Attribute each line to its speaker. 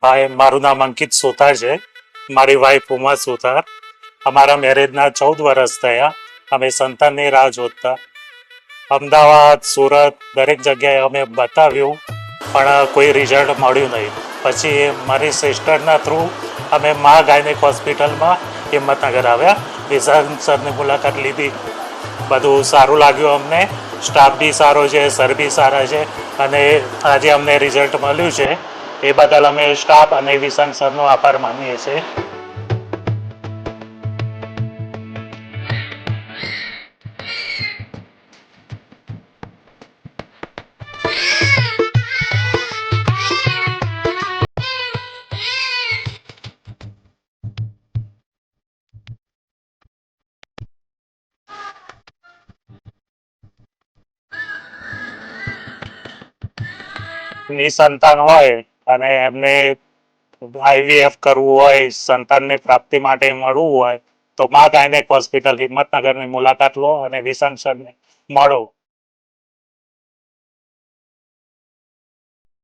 Speaker 1: હાય, મારું નામ અંકિત સુથાર છે. મારી વાઈફ ઉમા સુથાર. અમારા મેરેજના 14 વર્ષ થયા. અમે સંતાનની રાહ જોતા અમદાવાદ, સુરત દરેક જગ્યાએ અમે બતાવ્યું, પણ કોઈ રિઝલ્ટ મળ્યું નહીં. પછી મારી સિસ્ટરના થ્રુ અમે મા ગાયનેક હોસ્પિટલમાં હિંમતનગર આવ્યા. વિશાલ સરની મુલાકાત લીધી. બધું સારું લાગ્યું અમને. સ્ટાફ બી સારો છે, સર બી સારા છે, અને આજે અમને રિઝલ્ટ મળ્યું છે. એ બદલ અમે સ્ટાફ અને વિશાલ સરનો આભાર માનીએ છીએ. નિસંતાન હોય અને એમને આઈવીએફ કરવું હોય, સંતાનની પ્રાપ્તિ માટે મળવું હોય, તો મા ગાયનેક હોસ્પિટલ હિંમતનગરની મુલાકાત લો અને વિશાલ સરને મળો.